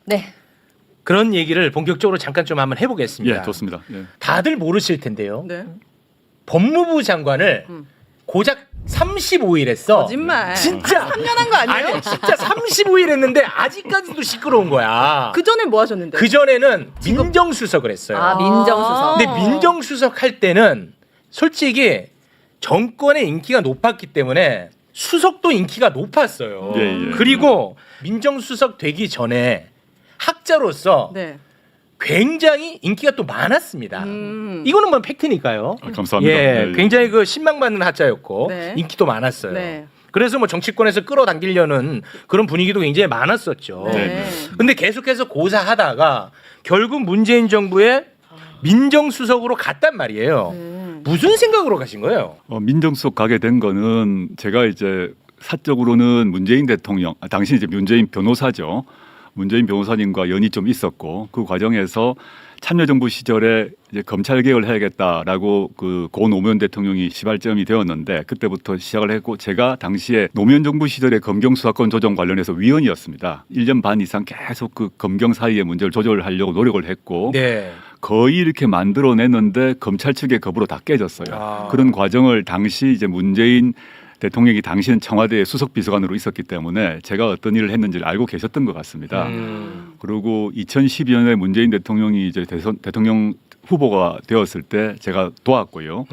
네. 그런 얘기를 본격적으로 잠깐 좀 한번 해보겠습니다. 예, 좋습니다. 예. 다들 모르실 텐데요. 네. 법무부 장관을 고작 35일 했어. 거짓말. 진짜 3년 한 거 아니에요? 아니 진짜 35일 했는데 아직까지도 시끄러운 거야. 그 전에 뭐 하셨는데? 그 전에는 민정수석을 했어요. 아, 민정수석. 근데 민정수석 할 때는 솔직히 정권의 인기가 높았기 때문에 수석도 인기가 높았어요. 예, 예. 그리고 민정수석 되기 전에 학자로서 네. 굉장히 인기가 또 많았습니다. 이거는 뭐 팩트니까요. 아, 감사합니다. 예, 예, 예. 굉장히 그 신망받는 학자였고 네. 인기도 많았어요. 네. 그래서 뭐 정치권에서 끌어당기려는 그런 분위기도 굉장히 많았었죠. 네. 근데 계속해서 고사하다가 결국 문재인 정부의 민정수석으로 갔단 말이에요. 무슨 생각으로 가신 거예요? 민정수석 가게 된 거는 제가 이제 사적으로는 문재인 대통령, 당시 이제 문재인 변호사죠. 문재인 변호사님과 연이 좀 있었고 그 과정에서 참여정부 시절에 이제 검찰 개혁을 해야겠다라고 고 노무현 대통령이 시발점이 되었는데 그때부터 시작을 했고 제가 당시에 노무현 정부 시절에 검경 수사권 조정 관련해서 위원이었습니다. 1년 반 이상 계속 그 검경 사이의 문제를 조절하려고 노력을 했고 네. 거의 이렇게 만들어냈는데 검찰 측의 겁으로 다 깨졌어요. 아. 그런 과정을 당시 이제 문재인 대통령이 당시는 청와대 수석 비서관으로 있었기 때문에 제가 어떤 일을 했는지를 알고 계셨던 것 같습니다. 그리고 2012년에 문재인 대통령이 이제 대통령 후보가 되었을 때 제가 도왔고요.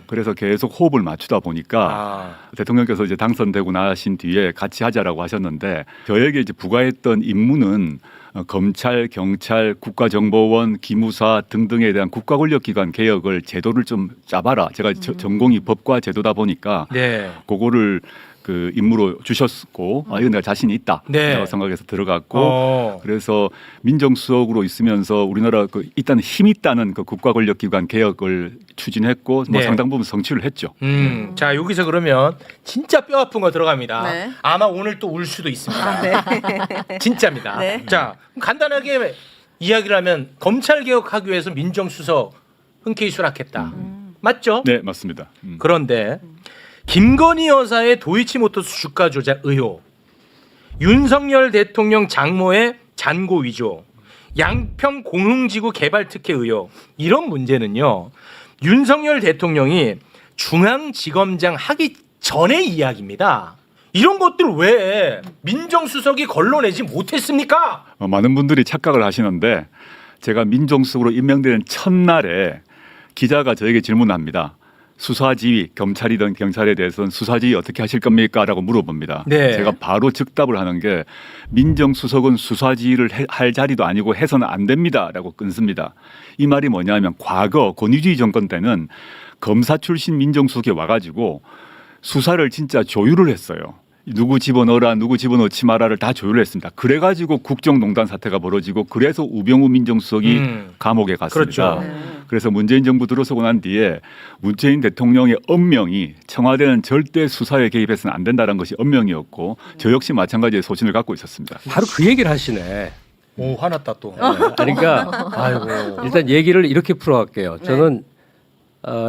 그래서 계속 호흡을 맞추다 보니까 대통령께서 이제 당선되고 나신 뒤에 같이 하자라고 하셨는데 저에게 이제 부과했던 임무는 검찰, 경찰, 국가정보원, 기무사 등등에 대한 국가권력기관 개혁을 제도를 좀 짜봐라. 제가 전공이 법과 제도다 보니까 네. 그거를 그 임무로 주셨고 이건 내가 자신이 있다. 네. 라고 생각해서 들어갔고 그래서 민정수석으로 있으면서 우리나라 그 일단 힘 있다는 그 국가권력기관 개혁을 추진했고 뭐 네. 상당 부분 성취를 했죠. 자 여기서 그러면 진짜 뼈 아픈 거 들어갑니다. 네. 아마 오늘 또 울 수도 있습니다. 아, 네. 진짜입니다. 네. 자 간단하게 이야기를 하면 검찰 개혁하기 위해서 민정수석 흔쾌히 수락했다. 맞죠? 네, 맞습니다. 그런데 김건희 여사의 도이치모터스 주가 조작 의혹, 윤석열 대통령 장모의 잔고 위조, 양평 공흥지구 개발 특혜 의혹 이런 문제는요. 윤석열 대통령이 중앙지검장 하기 전의 이야기입니다. 이런 것들 왜 민정수석이 걸러내지 못했습니까? 많은 분들이 착각을 하시는데 제가 민정수석으로 임명되는 첫날에 기자가 저에게 질문합니다. 수사지휘, 검찰이든 경찰에 대해서는 수사지휘 어떻게 하실 겁니까? 라고 물어봅니다. 네. 제가 바로 즉답을 하는 게 민정수석은 수사지휘를 할 자리도 아니고 해서는 안 됩니다. 라고 끊습니다. 이 말이 뭐냐면 과거 권위주의 정권 때는 검사 출신 민정수석이 와가지고 수사를 진짜 조율을 했어요. 누구 집어넣어라 누구 집어넣지 마라를 다 조율했습니다. 그래가지고 국정농단 사태가 벌어지고 그래서 우병우 민정수석이 감옥에 갔습니다. 그렇죠. 그래서 문재인 정부 들어서고 난 뒤에 문재인 대통령의 엄명이 청와대는 절대 수사에 개입해서는 안 된다는 것이 엄명이었고 저 역시 마찬가지의 소신을 갖고 있었습니다. 바로 그 얘기를 하시네. 오 화났다 또. 그러니까 아이고. 일단 얘기를 이렇게 풀어갈게요. 저는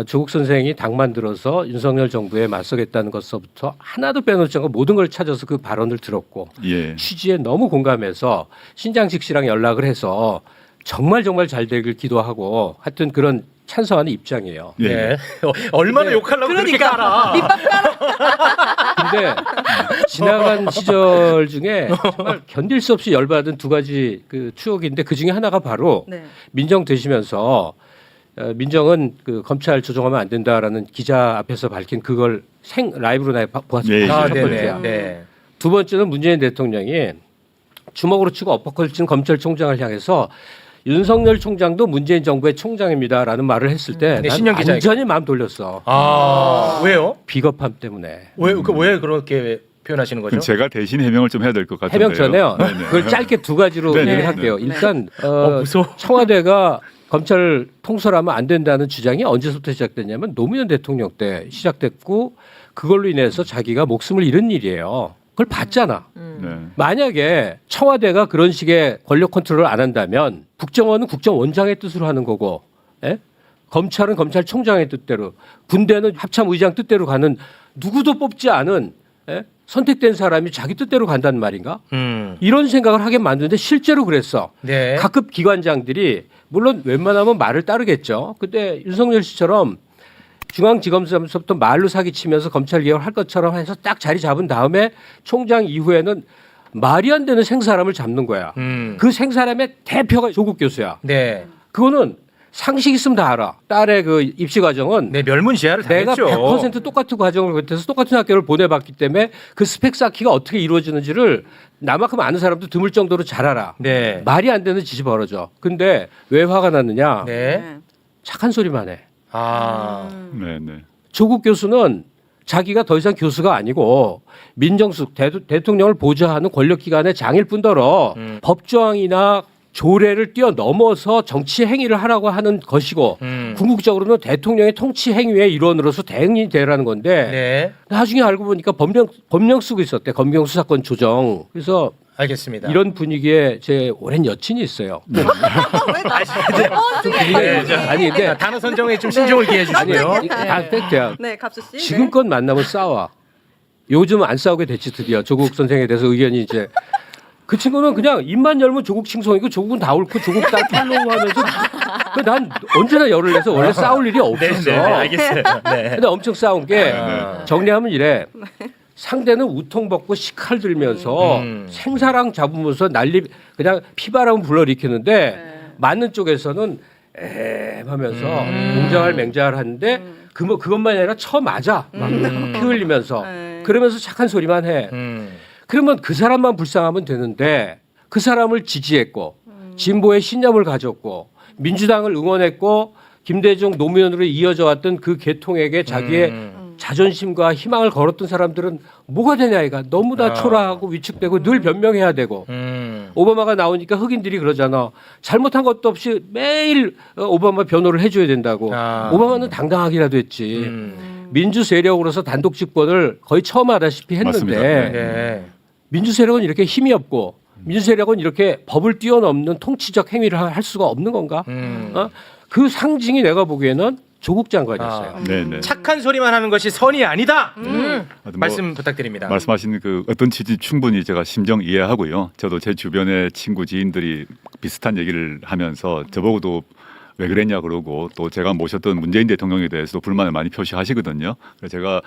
조국 선생이 당만 들어서 윤석열 정부에 맞서겠다는 것서부터 하나도 빼놓지 않고 모든 걸 찾아서 그 발언을 들었고 예. 취지에 너무 공감해서 신장식 씨랑 연락을 해서 정말 잘 되길 기도하고 하여튼 그런 찬성하는 입장이에요. 예. 네. 얼마나 근데- 욕하려고 그렇게 깔아. 근데 지나간 시절 중에 정말 견딜 수 없이 열받은 두 가지 그 추억인데 그 중에 하나가 바로 네. 민정 되시면서 민정은 그 검찰 조정하면 안 된다라는 기자 앞에서 밝힌 그걸 라이브로 내가 보았습니다. 예, 예. 아, 첫 네네. 번째야. 네. 두 번째는 문재인 대통령이 주먹으로 치고 엎어컷을 친 검찰총장을 향해서 윤석열 총장도 문재인 정부의 총장입니다라는 말을 했을 때 네, 난 신년 기자에게. 완전히 마음 돌렸어. 아 왜요? 비겁함 때문에. 왜 그렇게 표현하시는 거죠? 그럼 제가 대신 해명을 좀 해야 될 것 같은데요. 해명 전에요. 네네. 그걸 짧게 두 가지로 네네. 얘기를 할게요. 일단 무서워. 청와대가 검찰 통솔하면 안 된다는 주장이 언제부터 시작됐냐면 노무현 대통령 때 시작됐고 그걸로 인해서 자기가 목숨을 잃은 일이에요. 그걸 봤잖아. 네. 만약에 청와대가 그런 식의 권력 컨트롤을 안 한다면 국정원은 국정원장의 뜻으로 하는 거고 검찰은 검찰총장의 뜻대로 군대는 합참의장 뜻대로 가는 누구도 뽑지 않은 선택된 사람이 자기 뜻대로 간다는 말인가? 음. 이런 생각을 하게 만드는데 실제로 그랬어. 네. 각급 기관장들이 물론 웬만하면 말을 따르겠죠. 근데 윤석열 씨처럼 중앙지검장서부터 말로 사기치면서 검찰 개혁을 할 것처럼 해서 딱 자리 잡은 다음에 총장 이후에는 말이 안 되는 생사람을 잡는 거야. 그 생사람의 대표가 조국 교수야. 네. 그거는 상식 있으면 다 알아. 딸의 그 입시 과정은 네, 멸문지하를 내가 당했죠. 100% 똑같은 과정을 거쳐서 똑같은 학교를 보내봤기 때문에 그 스펙 쌓기가 어떻게 이루어지는지를 나만큼 아는 사람도 드물 정도로 잘 알아. 네. 말이 안 되는 짓이 벌어져. 근데 왜 화가 났느냐? 네. 착한 소리만 해. 아. 네, 네. 조국 교수는 자기가 더 이상 교수가 아니고 민정수석 대통령을 보좌하는 권력기관의 장일 뿐더러 법조항이나 조례를 뛰어넘어서 정치 행위를 하라고 하는 것이고 궁극적으로는 대통령의 통치 행위의 일원으로서 대응이 되라는 건데 네. 나중에 알고 보니까 법령 쓰고 있었대. 검경 수사권 조정. 그래서 알겠습니다. 이런 분위기에 제 오랜 여친이 있어요. 아니 근데 단어 선정에 좀 신중을 기해 주시고요. 아니 다 팩트야. 네, 갑수 씨. 지금껏 만나면 싸워. 요즘 안 싸우게 됐지 드디어. 조국 선생에 대해서 의견이 이제 그 친구는 그냥 입만 열면 조국 칭송이고 조국은 다 옳고 조국 딸 팔로우 하면서 난 언제나 열을 내서 원래 싸울 일이 없었어. 네, 알겠어요. 네. 근데 엄청 싸운 게 정리하면 이래. 상대는 우통 벗고 시칼 들면서 생사랑 잡으면서 난리 그냥 피바람 불러일으키는데 맞는 쪽에서는 하면서 공자할 맹자할 하는데 그것만이 아니라 쳐 맞아 막 피 흘리면서 그러면서 착한 소리만 해. 그러면 그 사람만 불쌍하면 되는데 그 사람을 지지했고 진보의 신념을 가졌고 민주당을 응원했고 김대중 노무현으로 이어져 왔던 그 계통에게 자기의 자존심과 희망을 걸었던 사람들은 뭐가 되냐 이가 너무나 초라하고 위축되고 늘 변명해야 되고 오바마가 나오니까 흑인들이 그러잖아. 잘못한 것도 없이 매일 오바마 변호를 해줘야 된다고. 오바마는 당당하기라도 했지. 민주 세력으로서 단독 집권을 거의 처음 하다시피 했는데 맞습니다. 네. 민주 세력은 이렇게 힘이 없고 민주 세력은 이렇게 법을 뛰어넘는 통치적 행위를 할 수가 없는 건가? 그 상징이 내가 보기에는 조국 장관이었어요. 네, 네. 착한 소리만 하는 것이 선이 아니다. 뭐 말씀 부탁드립니다. 말씀하신 그 어떤 취지 충분히 제가 심정 이해하고요. 저도 제 주변의 친구 지인들이 비슷한 얘기를 하면서 저보고도 왜 그랬냐 그러고 또 제가 모셨던 문재인 대통령에 대해서도 불만을 많이 표시하시거든요. 그래서 제가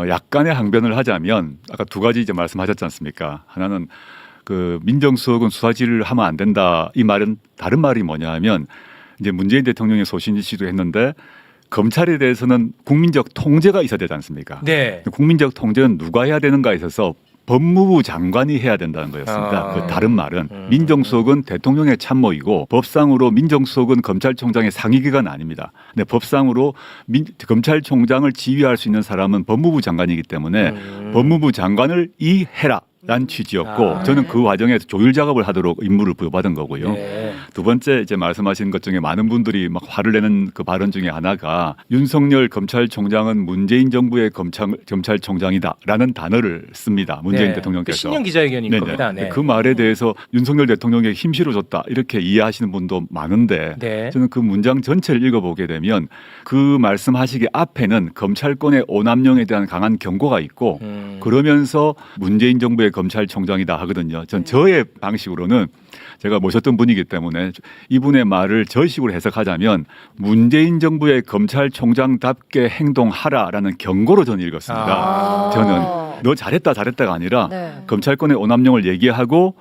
약간의 항변을 하자면 아까 두 가지 이제 말씀하셨지 않습니까? 하나는 그 민정수석은 수사질을 하면 안 된다. 이 말은 다른 말이 뭐냐 하면 이제 문재인 대통령이 소신지시도 했는데 검찰에 대해서는 국민적 통제가 있어야 되지 않습니까? 네. 국민적 통제는 누가 해야 되는가에 있어서 법무부 장관이 해야 된다는 거였습니다. 그 다른 말은 민정수석은 대통령의 참모이고 법상으로 민정수석은 검찰총장의 상위기관 아닙니다. 근데 법상으로 검찰총장을 지휘할 수 있는 사람은 법무부 장관이기 때문에 법무부 장관을 해라. 란 취지였고 저는 그 과정에서 조율 작업을 하도록 임무를 부여받은 거고요. 네. 두 번째 이제 말씀하신 것 중에 많은 분들이 막 화를 내는 그 발언 중에 하나가 윤석열 검찰총장은 문재인 정부의 검찰총장이다라는 단어를 씁니다. 문재인 네. 대통령께서. 신년 기자회견인 네네. 겁니다. 네. 그 말에 대해서 윤석열 대통령에게 힘 실어줬다 이렇게 이해하시는 분도 많은데 네. 저는 그 문장 전체를 읽어보게 되면 그 말씀하시기 앞에는 검찰권의 오남용에 대한 강한 경고가 있고 그러면서 문재인 정부의 검찰총장이다 하거든요. 전 저의 방식으로는 제가 모셨던 분이기 때문에 이분의 말을 저식으로 해석하자면 문재인 정부의 검찰총장답게 행동하라라는 경고로 저는 읽었습니다. 저는 너 잘했다가 아니라 검찰권의 오남용을 얘기하고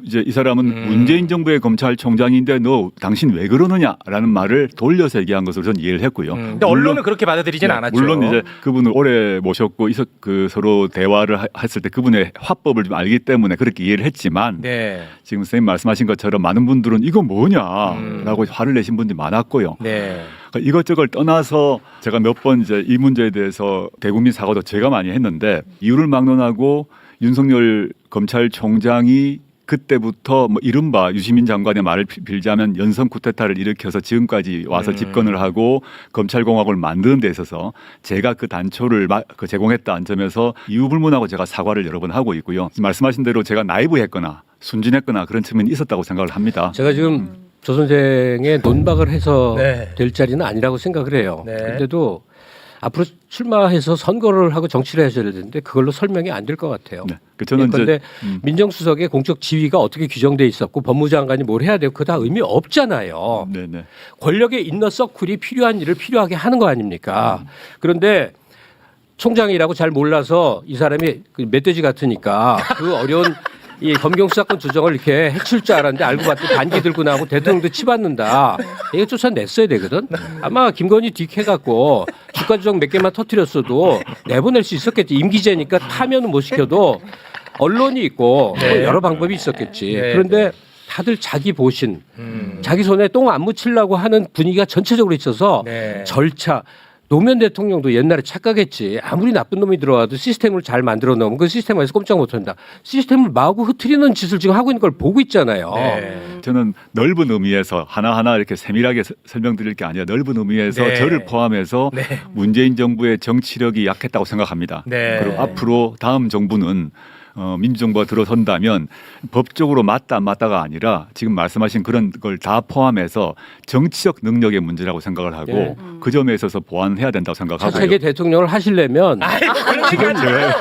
이제 이 사람은 문재인 정부의 검찰총장인데 너 당신 왜 그러느냐라는 말을 돌려서 얘기한 것으로 저는 이해를 했고요. 근데 언론은 그렇게 받아들이진 네, 않았죠. 물론 이제 그분을 오래 모셨고 그 서로 대화를 했을 때 그분의 화법을 좀 알기 때문에 그렇게 이해를 했지만 네. 지금 선생님 말씀하신 것처럼 많은 분들은 이거 뭐냐라고 화를 내신 분들이 많았고요. 네. 그러니까 이것저것 떠나서 제가 몇 번 이제 이 문제에 대해서 대국민 사과도 제가 많이 했는데 이유를 막론하고 윤석열 검찰총장이 그때부터 뭐 이른바 유시민 장관의 말을 빌자면 연성 쿠데타를 일으켜서 지금까지 와서 집권을 하고 검찰공화국을 만드는 데 있어서 제가 그 단초를 제공했다는 점에서 이유불문하고 제가 사과를 여러 번 하고 있고요. 말씀하신 대로 제가 나이브했거나 순진했거나 그런 측면이 있었다고 생각을 합니다. 제가 지금 조 선생의 논박을 해서 네. 될 자리는 아니라고 생각을 해요. 네. 그런데도 앞으로 출마해서 선거를 하고 정치를 하셔야 되는데 그걸로 설명이 안 될 것 같아요. 네. 저는 그런데 이제 민정수석의 공적 지위가 어떻게 규정돼 있었고 법무장관이 뭘 해야 되고 그거 다 의미 없잖아요. 네네. 권력의 인너 서클이 필요한 일을 필요하게 하는 거 아닙니까? 그런데 총장이라고 잘 몰라서 이 사람이 그 멧돼지 같으니까 그 어려운 이 검경 수사권 조정을 이렇게 해칠 줄 알았는데 알고 봤더니 반기 들고 나오고 대통령도 치받는다. 이거 쫓아냈어야 되거든. 아마 김건희 딕해갖고 주가 조정 몇 개만 터뜨렸어도 내보낼 수 있었겠지. 임기제니까 파면은 못 시켜도 언론이 있고 뭐 여러 방법이 있었겠지. 네. 그런데 다들 자기 보신, 자기 손에 똥 안 묻히려고 하는 분위기가 전체적으로 있어서 네. 절차. 노무현 대통령도 옛날에 착각했지. 아무리 나쁜 놈이 들어와도 시스템을 잘 만들어 놓으면 그 시스템에서 꼼짝 못한다. 시스템을 마구 흐트리는 짓을 지금 하고 있는 걸 보고 있잖아요. 네. 저는 넓은 의미에서 하나하나 이렇게 세밀하게 설명드릴 게 아니라 넓은 의미에서 네. 저를 포함해서 네. 문재인 정부의 정치력이 약했다고 생각합니다. 네. 그리고 앞으로 다음 정부는 민주정부가 들어선다면 법적으로 맞다 안 맞다가 아니라 지금 말씀하신 그런 걸 다 포함해서 정치적 능력의 문제라고 생각을 하고 네. 그 점에 있어서 보완해야 된다고 생각하고요. 차세계 대통령을 하시려면 아이고, 그런 얘기 하지 마요.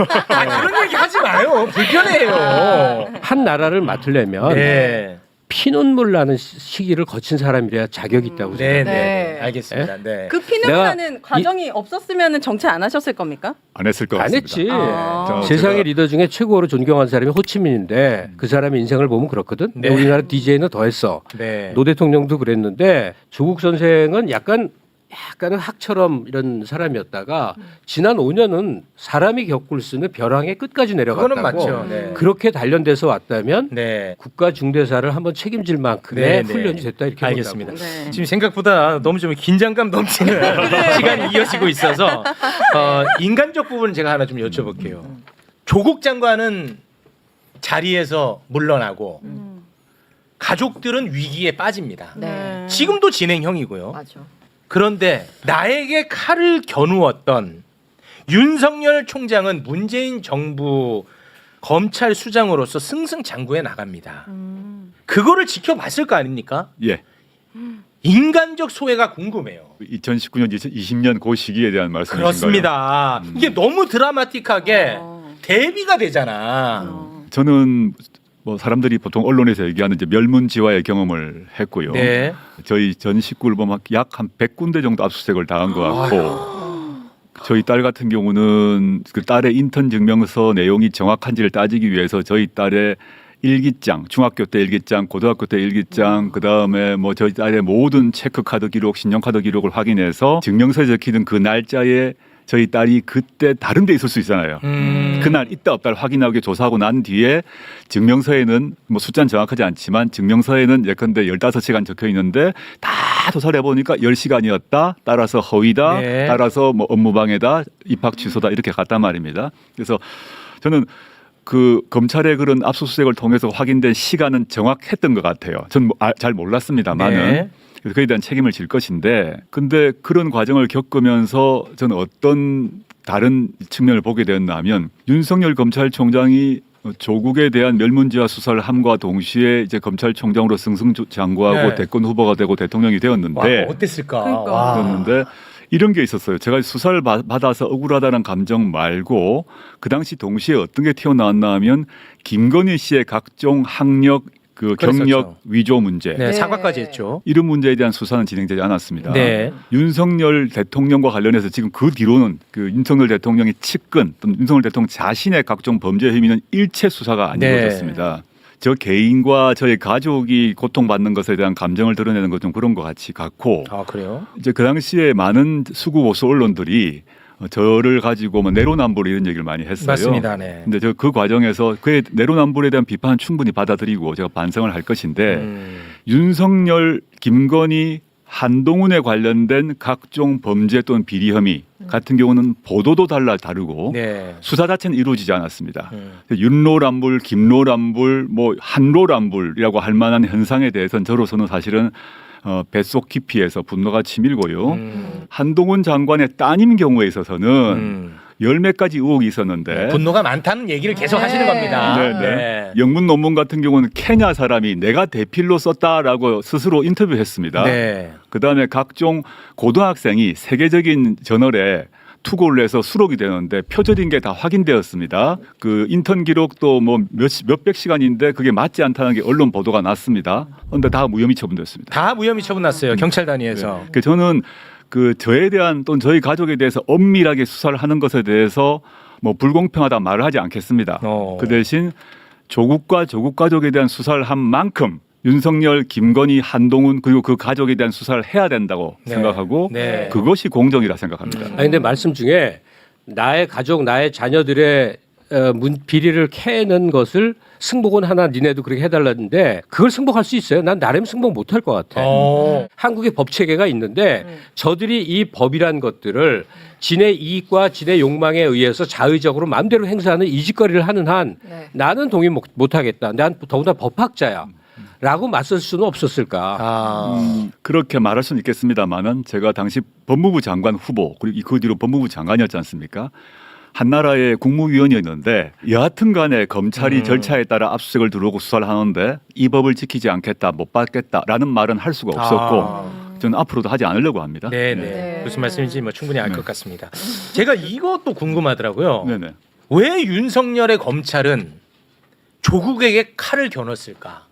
그런 얘기 하지 마요. 불편해요. 한 나라를 맡으려면 네. 피눈물 나는 시기를 거친 사람이래야 자격이 있다고 네, 생각해요. 네. 네. 알겠습니다. 네. 그 피눈 내가 나는 과정이 없었으면 정치 안 하셨을 겁니까? 안 했을 것 안 같습니다. 했지. 아. 세상의 리더 중에 최고로 존경하는 사람이 호치민인데 그 사람의 인생을 보면 그렇거든. 네. 우리나라 DJ는 더 했어. 네. 노 대통령도 그랬는데 조국 선생은 약간은 학처럼 이런 사람이었다가 지난 5년은 사람이 겪을 수 있는 벼랑의 끝까지 내려갔다고. 그거는 맞죠. 네. 그렇게 단련돼서 왔다면 네. 국가 중대사를 한번 책임질 만큼의 네, 네. 훈련이 됐다 이렇게 알겠습니다. 본다고. 네. 지금 생각보다 너무 좀 긴장감 넘치는 시간이 이어지고 있어서 인간적 부분 제가 하나 좀 여쭤볼게요. 조국 장관은 자리에서 물러나고 가족들은 위기에 빠집니다. 네. 지금도 진행형이고요. 맞아. 그런데 나에게 칼을 겨누었던 윤석열 총장은 문재인 정부 검찰 수장으로서 승승장구해 나갑니다. 그거를 지켜봤을 거 아닙니까? 예. 인간적 소외가 궁금해요. 2019년, 2020년 그 시기에 대한 말씀이신가요? 그렇습니다. 이게 너무 드라마틱하게 대비가 되잖아. 저는 뭐 사람들이 보통 언론에서 얘기하는 이제 멸문지화의 경험을 했고요. 네. 저희 전 식구를 보면 약 한 100군데 정도 압수수색을 당한 것 같고 저희 딸 같은 경우는 그 딸의 인턴 증명서 내용이 정확한지를 따지기 위해서 저희 딸의 일기장, 중학교 때 일기장, 고등학교 때 일기장, 그 다음에 뭐 저희 딸의 모든 체크카드 기록, 신용카드 기록을 확인해서 증명서에 적히는 그 날짜에 저희 딸이 그때 다른 데 있을 수 있잖아요. 그날 있다 없다를 확인하고 조사하고 난 뒤에 증명서에는 뭐 숫자는 정확하지 않지만 증명서에는 예컨대 15시간 적혀 있는데 다 조사를 해보니까 10시간이었다. 따라서 허위다. 네. 따라서 뭐 업무방해다. 입학 취소다. 이렇게 갔단 말입니다. 그래서 저는 그 검찰의 그런 압수수색을 통해서 확인된 시간은 정확했던 것 같아요. 저는 잘 몰랐습니다만은. 네. 그래서 그에 대한 책임을 질 것인데 근데 그런 과정을 겪으면서 저는 어떤 다른 측면을 보게 되었냐면 윤석열 검찰총장이 조국에 대한 멸문지화 수사를 함과 동시에 이제 검찰총장으로 승승장구하고 네. 대권 후보가 되고 대통령이 와, 되었는데 어땠을까? 그러니까. 와. 그랬는데 이런 게 있었어요. 제가 수사를 받아서 억울하다는 감정 말고 그 당시 동시에 어떤 게 튀어나왔나 하면 김건희 씨의 각종 학력 그 경력 그랬었죠. 위조 문제 네, 사과까지 했죠. 이런 문제에 대한 수사는 진행되지 않았습니다. 네. 윤석열 대통령과 관련해서 지금 그 뒤로는 그 윤석열 대통령의 측근 또는 윤석열 대통령 자신의 각종 범죄 혐의는 일체 수사가 안 네. 이루어졌습니다. 저 개인과 저의 가족이 고통받는 것에 대한 감정을 드러내는 것 좀 그런 것 같이 같고 아, 그래요? 이제 그 당시에 많은 수구 보수 언론들이 저를 가지고 뭐 내로남불 이런 얘기를 많이 했어요. 맞습니다. 네. 근데 저 그 과정에서 그의 내로남불에 대한 비판은 충분히 받아들이고 제가 반성을 할 것인데 윤석열, 김건희, 한동훈에 관련된 각종 범죄 또는 비리 혐의 같은 경우는 보도도 다르고 네. 수사 자체는 이루어지지 않았습니다. 윤로람불, 김로람불, 뭐 한로람불이라고 할 만한 현상에 대해서는 저로서는 사실은 뱃속 깊이에서 분노가 치밀고요. 한동훈 장관의 따님 경우에 있어서는 열 몇 가지 의혹이 있었는데 분노가 많다는 얘기를 계속 네. 하시는 겁니다. 네. 영문 논문 같은 경우는 케냐 사람이 내가 대필로 썼다라고 스스로 인터뷰했습니다. 네. 그다음에 각종 고등학생이 세계적인 저널에 투고를 해서 수록이 되는데 표절인 게 다 확인되었습니다. 그 인턴 기록도 뭐 몇백 시간인데 그게 맞지 않다는 게 언론 보도가 났습니다. 그런데 다 무혐의 처분됐습니다. 다 무혐의 처분났어요. 경찰 단위에서. 그 저는 그 저에 대한 또는 저희 가족에 대해서 엄밀하게 수사를 하는 것에 대해서 뭐 불공평하다 말을 하지 않겠습니다. 그 대신 조국과 조국 가족에 대한 수사를 한 만큼 윤석열, 김건희, 한동훈 그리고 그 가족에 대한 수사를 해야 된다고 네. 생각하고 네. 그것이 공정이라 생각합니다. 아니 근데 말씀 중에 나의 가족, 나의 자녀들의 비리를 캐는 것을 승복은 하나 니네도 그렇게 해달라는데 그걸 승복할 수 있어요? 난 나름 승복 못할 것 같아. 한국의 법 체계가 있는데 저들이 이 법이란 것들을 진의 이익과 진의 욕망에 의해서 자의적으로 마음대로 행사하는 이 짓거리를 하는 한 네. 나는 동의 못하겠다. 난 더구나 법학자야. 라고 맞설 수는 없었을까? 그렇게 말할 수는 있겠습니다만은 제가 당시 법무부 장관 후보 그리고 그 뒤로 법무부 장관이었지 않습니까? 한나라의 국무위원이었는데 여하튼 간에 검찰이 절차에 따라 압수수색을 들어오고 수사를 하는데 이 법을 지키지 않겠다 못 받겠다라는 말은 할 수가 없었고 저는 앞으로도 하지 않으려고 합니다. 네네. 네. 무슨 말씀인지 뭐 충분히 알 것 같습니다. 제가 이것도 궁금하더라고요. 네네. 왜 윤석열의 검찰은 조국에게 칼을 겨눴을까?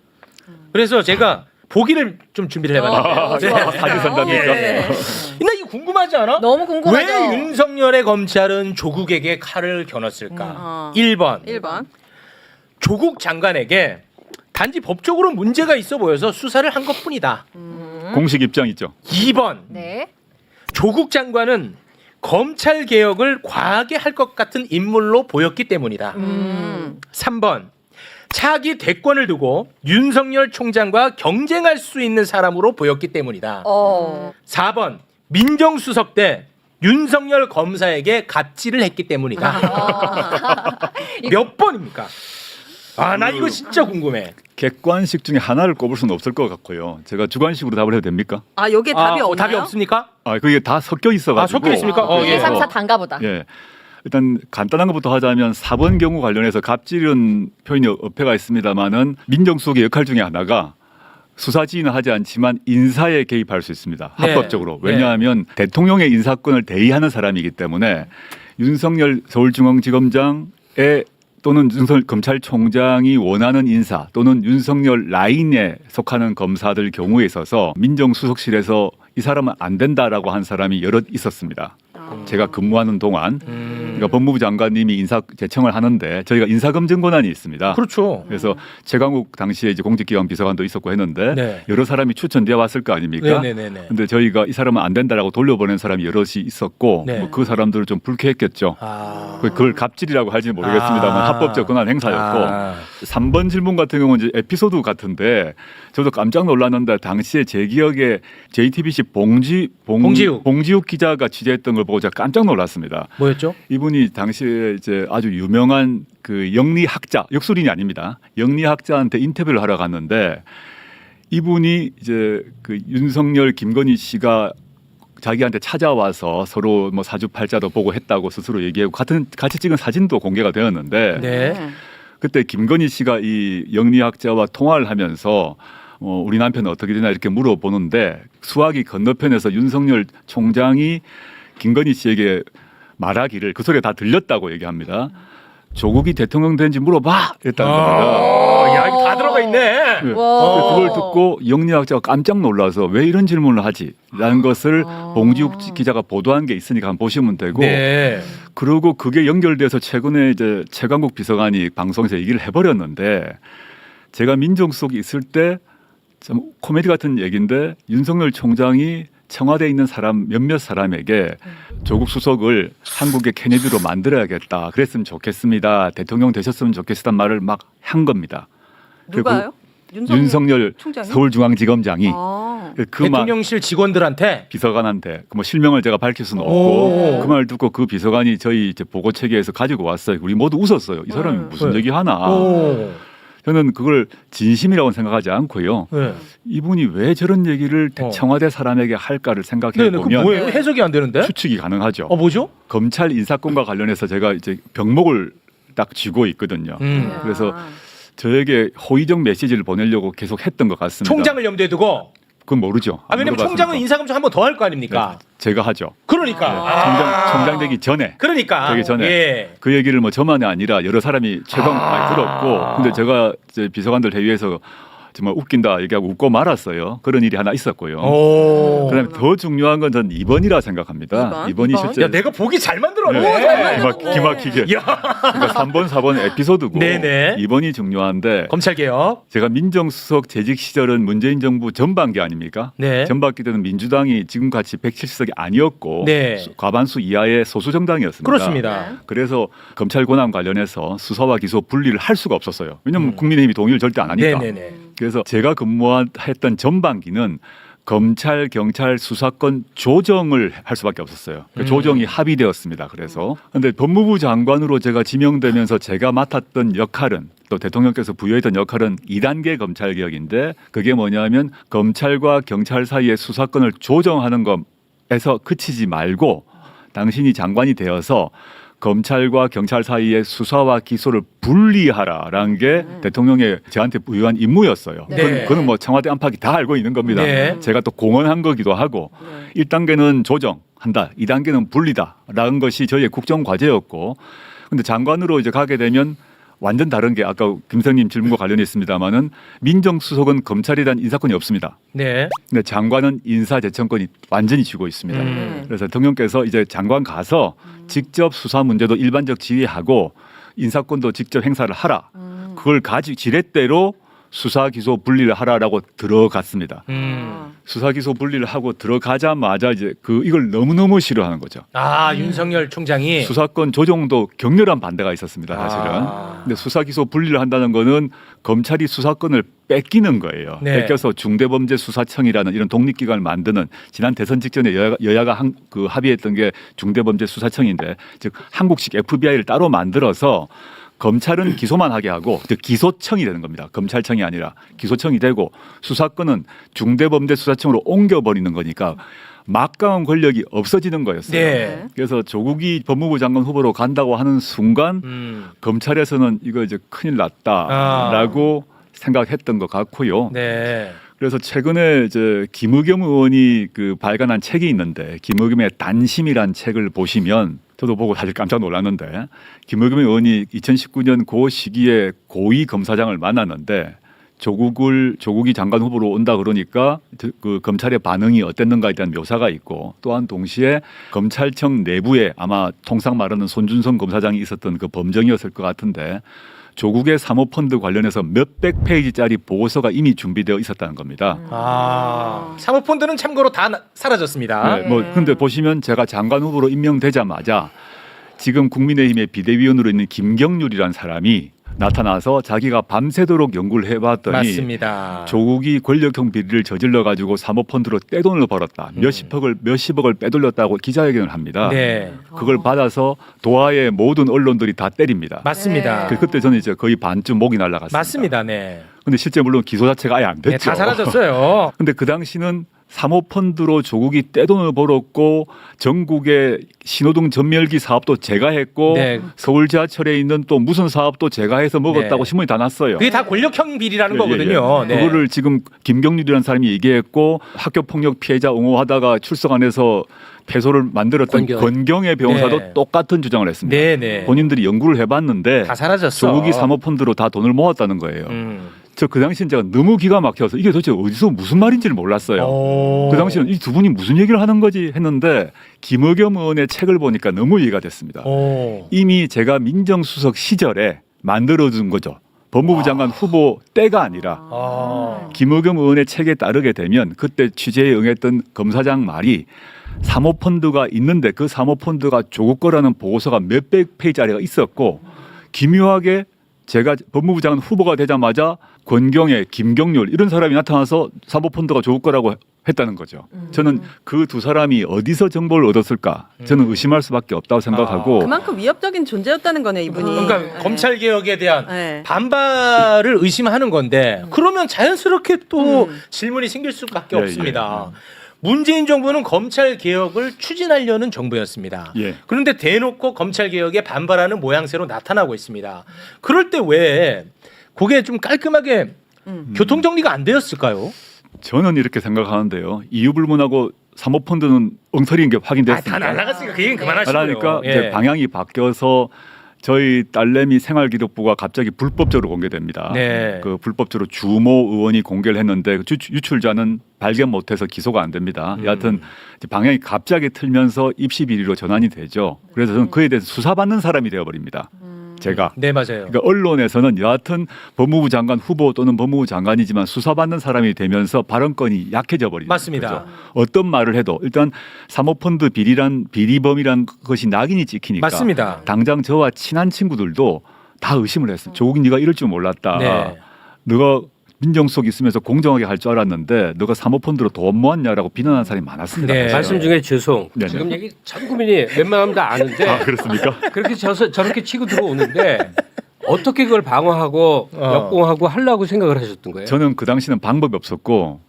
그래서 제가 보기를 좀 준비를 해봤는데 사진 선답니까? 네. 나 이거 궁금하지 않아? 너무 궁금하죠. 왜 윤석열의 검찰은 조국에게 칼을 겨눴을까? 1번. 1번. 조국 장관에게 단지 법적으로 문제가 있어 보여서 수사를 한 것뿐이다. 공식 입장 있죠. 2번. 네. 조국 장관은 검찰 개혁을 과하게 할 것 같은 인물로 보였기 때문이다. 3번. 차기 대권을 두고 윤석열 총장과 경쟁할 수 있는 사람으로 보였기 때문이다. 4번. 민정수석 때 윤석열 검사에게 갑질을 했기 때문이다. 몇 번입니까? 나 이거 진짜 궁금해. 객관식 중에 하나를 꼽을 수는 없을 것 같고요. 제가 주관식으로 답을 해도 됩니까? 아, 여기에 답이 없나요? 답이 없습니까? 그게 다 섞여 있어가지고. 섞여 있습니까? 1, 2, 3, 4 단가 보다. 예. 일단 간단한 것부터 하자면 4번 경우 관련해서 갑질은 표현이 어폐가 있습니다만은 민정수석의 역할 중에 하나가 수사 지휘는 하지 않지만 인사에 개입할 수 있습니다. 네. 합법적으로. 왜냐하면 대통령의 인사권을 대의하는 사람이기 때문에 윤석열 서울중앙지검장의 또는 윤석열 검찰총장이 원하는 인사 또는 윤석열 라인에 속하는 검사들 경우에 있어서 민정수석실에서 이 사람은 안 된다라고 한 사람이 여럿 있었습니다. 제가 근무하는 동안 그러니까 법무부 장관님이 인사 제청을 하는데 저희가 인사검증 권한이 있습니다. 그렇죠. 그래서 최강욱 당시에 이제 공직기관 비서관도 있었고 했는데 네. 여러 사람이 추천되어 왔을 거 아닙니까? 네네네. 근데 저희가 이 사람은 안 된다라고 돌려보낸 사람이 여럿이 있었고 네. 뭐그 사람들을 좀 불쾌했겠죠. 그걸 갑질이라고 할지는 모르겠습니다만 합법적 권한 행사였고 3번 질문 같은 경우는 이제 에피소드 같은데 저도 깜짝 놀랐는데 당시에 제 기억에 JTBC 봉지욱 기자가 취재했던 걸 보고 제가 깜짝 놀랐습니다. 뭐였죠? 이분이 당시에 이제 아주 유명한 그 영리학자, 역술인이 아닙니다. 영리학자한테 인터뷰를 하러 갔는데 이분이 이제 그 윤석열, 김건희 씨가 자기한테 찾아와서 서로 뭐 사주팔자도 보고 했다고 스스로 얘기하고 같이 찍은 사진도 공개가 되었는데 네. 그때 김건희 씨가 이 영리학자와 통화를 하면서 우리 남편은 어떻게 되나 이렇게 물어보는데 수화기 건너편에서 윤석열 총장이 김건희 씨에게 말하기를 그 소리가 다 들렸다고 얘기합니다. 조국이 대통령 된지 물어봐 했다는 겁니다. 야, 이거 다 들어가 있네. 네. 그걸 듣고 영리학자가 깜짝 놀라서 왜 이런 질문을 하지라는 것을 봉지욱 기자가 보도한 게 있으니까 한번 보시면 되고 네. 그리고 그게 연결돼서 최근에 이제 최강국 비서관이 방송에서 얘기를 해버렸는데 제가 민정수석이 있을 때 좀 코미디 같은 얘기인데 윤석열 총장이 청와대에 있는 사람 몇몇 사람에게 조국 수석을 한국의 케네디로 만들어야겠다. 그랬으면 좋겠습니다. 대통령 되셨으면 좋겠다는 말을 막 한 겁니다. 누가요? 윤석열 총장이? 서울중앙지검장이 그 말 대통령실 직원들한테 비서관한테 뭐 실명을 제가 밝힐 수는 없고 그 말 듣고 그 비서관이 저희 이제 보고 체계에서 가지고 왔어요. 우리 모두 웃었어요. 이 사람이 무슨 얘기 하나. 저는 그걸 진심이라고 생각하지 않고요. 네. 이분이 왜 저런 얘기를 청와대 사람에게 할까를 생각해 보면 뭐예요? 해석이 안 되는데? 추측이 가능하죠. 뭐죠? 검찰 인사권과 관련해서 제가 이제 병목을 딱 쥐고 있거든요. 그래서 저에게 호의적 메시지를 보내려고 계속 했던 것 같습니다. 총장을 염두에 두고 그건 모르죠. 아 왜냐면 물어봤으니까. 총장은 인사검증 한 번 더 할 거 아닙니까? 제가 하죠. 그러니까 총장 되기 전에. 그러니까 되기 전에 예. 그 얘기를 뭐 저만이 아니라 여러 사람이 최근 많이 들었고, 근데 제가 이제 비서관들 회의에서 정말 웃긴다 얘기하고 웃고 말았어요. 그런 일이 하나 있었고요. 오. 그다음에 더 중요한 건 전 2번이라 생각합니다. 2번이 이번? 실제 야 내가 보기 잘 만들었네. 기막히게. 그러니까 3번, 4번 에피소드고 네네. 2번이 중요한데 검찰개혁. 제가 민정수석 재직 시절은 문재인 정부 전반기 아닙니까? 네. 전반기 때는 민주당이 지금같이 170석이 아니었고 네. 과반수 이하의 소수 정당이었습니다. 그렇습니다. 그래서 검찰 권한 관련해서 수사와 기소 분리를 할 수가 없었어요. 왜냐하면 국민의힘이 동의를 절대 안 하니까. 네네네. 그래서 제가 근무했던 전반기는 검찰 경찰 수사권 조정을 할 수밖에 없었어요. 그 조정이 합의되었습니다. 그래서 근데 법무부 장관으로 제가 지명되면서 제가 맡았던 역할은 또 대통령께서 부여했던 역할은 2단계 검찰 개혁인데 그게 뭐냐면 검찰과 경찰 사이의 수사권을 조정하는 것에서 그치지 말고 당신이 장관이 되어서 검찰과 경찰 사이의 수사와 기소를 분리하라라는 게 대통령의 저한테 부여한 임무였어요. 네. 그건 뭐 청와대 안팎이 다 알고 있는 겁니다. 네. 제가 또 공언한 거기도 하고 1단계는 조정한다, 2단계는 분리다라는 것이 저희의 국정 과제였고, 근데 장관으로 이제 가게 되면 완전 다른 게 아까 김성님 질문과 관련이 있습니다만은 민정수석은 검찰에 대한 인사권이 없습니다. 네. 근데 장관은 인사재청권이 완전히 쥐고 있습니다. 그래서 대통령께서 이제 장관 가서 직접 수사 문제도 일반적 지휘하고 인사권도 직접 행사를 하라. 그걸 지렛대로 수사 기소 분리를 하라라고 들어갔습니다. 수사 기소 분리를 하고 들어가자마자 이제 이걸 너무너무 싫어하는 거죠. 아 윤석열 총장이 수사권 조정도 격렬한 반대가 있었습니다, 사실은. 근데 수사 기소 분리를 한다는 거는 검찰이 수사권을 뺏기는 거예요. 네. 뺏겨서 중대범죄수사청이라는 이런 독립기관을 만드는, 지난 대선 직전에 여야가 합의했던 게 중대범죄수사청인데, 즉 한국식 FBI를 따로 만들어서 검찰은 기소만 하게 하고 즉 기소청이 되는 겁니다. 검찰청이 아니라 기소청이 되고 수사권은 중대범죄수사청으로 옮겨버리는 거니까 막강한 권력이 없어지는 거였어요. 네. 그래서 조국이 법무부 장관 후보로 간다고 하는 순간 검찰에서는 이거 이제 큰일 났다라고 생각했던 것 같고요. 네. 그래서 최근에 이제 김의겸 의원이 발간한 책이 있는데, 김의겸의 단심이란 책을 보시면 저도 보고 사실 깜짝 놀랐는데, 김의겸 의원이 2019년 그 시기에 고위 검사장을 만났는데 조국이 장관 후보로 온다 그러니까 그 검찰의 반응이 어땠는가에 대한 묘사가 있고, 또한 동시에 검찰청 내부에 아마 통상 말하는 손준성 검사장이 있었던 그 범정이었을 것 같은데 조국의 사모펀드 관련해서 몇백 페이지짜리 보고서가 이미 준비되어 있었다는 겁니다. 사모펀드는 참고로 다 사라졌습니다. 네, 근데 보시면 제가 장관 후보로 임명되자마자 지금 국민의힘의 비대위원으로 있는 김경률이라는 사람이 나타나서 자기가 밤새도록 연구를 해봤더니 맞습니다. 조국이 권력형 비리를 저질러 가지고 사모펀드로 떼돈을 벌었다. 몇십억을 빼돌렸다고 기자회견을 합니다. 네. 그걸 받아서 도하의 모든 언론들이 다 때립니다. 맞습니다. 그때 저는 이제 거의 반쯤 목이 날라갔습니다. 맞습니다. 네. 근데 실제 물론 기소 자체가 아예 안 됐죠. 네, 다 사라졌어요. 근데 그 당시는 사모펀드로 조국이 떼돈을 벌었고 전국의 신호등 전멸기 사업도 제가 했고 네. 서울 지하철에 있는 또 무슨 사업도 제가 해서 먹었다고 네. 신문이 다 났어요. 그게 다 권력형 비리라는 예, 거거든요. 예. 네. 그거를 지금 김경률이라는 사람이 얘기했고, 학교폭력 피해자 옹호하다가 출석 안 해서 패소를 만들었던 권경의 변호사도 네. 똑같은 주장을 했습니다. 네네. 본인들이 연구를 해봤는데 다 사라졌어. 조국이 사모펀드로 다 돈을 모았다는 거예요. 저 그 당시엔 제가 너무 기가 막혀서 이게 도대체 어디서 무슨 말인지를 몰랐어요. 그 당시에는 이 두 분이 무슨 얘기를 하는 거지 했는데 김의겸 의원의 책을 보니까 너무 이해가 됐습니다. 이미 제가 민정수석 시절에 만들어준 거죠. 법무부 장관 후보 때가 아니라 김의겸 의원의 책에 따르게 되면 그때 취재에 응했던 검사장 말이 사모펀드가 있는데 그 사모펀드가 조국 거라는 보고서가 몇백 페이지짜리가 있었고, 기묘하게 제가 법무부 장관 후보가 되자마자 권경의 김경률 이런 사람이 나타나서 사모펀드가 조국 거라고 했다는 거죠. 저는 그 두 사람이 어디서 정보를 얻었을까? 저는 의심할 수밖에 없다고 생각하고. 그만큼 위협적인 존재였다는 거네, 이분이. 그러니까 검찰 개혁에 대한 네. 반발을 의심하는 건데 그러면 자연스럽게 또 질문이 생길 수밖에 예, 없습니다. 문재인 정부는 검찰 개혁을 추진하려는 정부였습니다. 예. 그런데 대놓고 검찰 개혁에 반발하는 모양새로 나타나고 있습니다. 그럴 때 왜 그게 좀 깔끔하게 교통 정리가 안 되었을까요? 저는 이렇게 생각하는데요. 이유불문하고 사모펀드는 엉터리인 게 확인됐습니다. 다 날라갔으니까 그 얘기는 그만하시고요. 그러니까 예. 이제 방향이 바뀌어서 저희 딸내미 생활기록부가 갑자기 불법적으로 공개됩니다. 네. 그 불법적으로 주모 의원이 공개를 했는데 유출자는 발견 못해서 기소가 안 됩니다. 여하튼 이제 방향이 갑자기 틀면서 입시 비리로 전환이 되죠. 그래서 저는 그에 대해서 수사받는 사람이 되어버립니다. 제가. 네, 맞아요. 그러니까 언론에서는 여하튼 법무부 장관 후보 또는 법무부 장관이지만 수사받는 사람이 되면서 발언권이 약해져 버립니다. 맞습니다. 그렇죠? 어떤 말을 해도 일단 사모펀드 비리범이란 것이 낙인이 찍히니까 맞습니다. 당장 저와 친한 친구들도 다 의심을 했어요. 조국이 네가 이럴 줄 몰랐다. 네. 너가 민정수석 있으면서 공정하게 할 줄 알았는데 너가 사모펀드로 돈 모았냐라고 비난하는 사람이 많았습니다. 네. 사실은. 말씀 중에 죄송. 네네. 지금 얘기 전 국민이 웬만하면 다 아는데 아 그렇습니까? 그렇게 저렇게 치고 들어오는데 어떻게 그걸 방어하고 역공하고 하려고 생각을 하셨던 거예요? 저는 그 당시는 방법이 없었고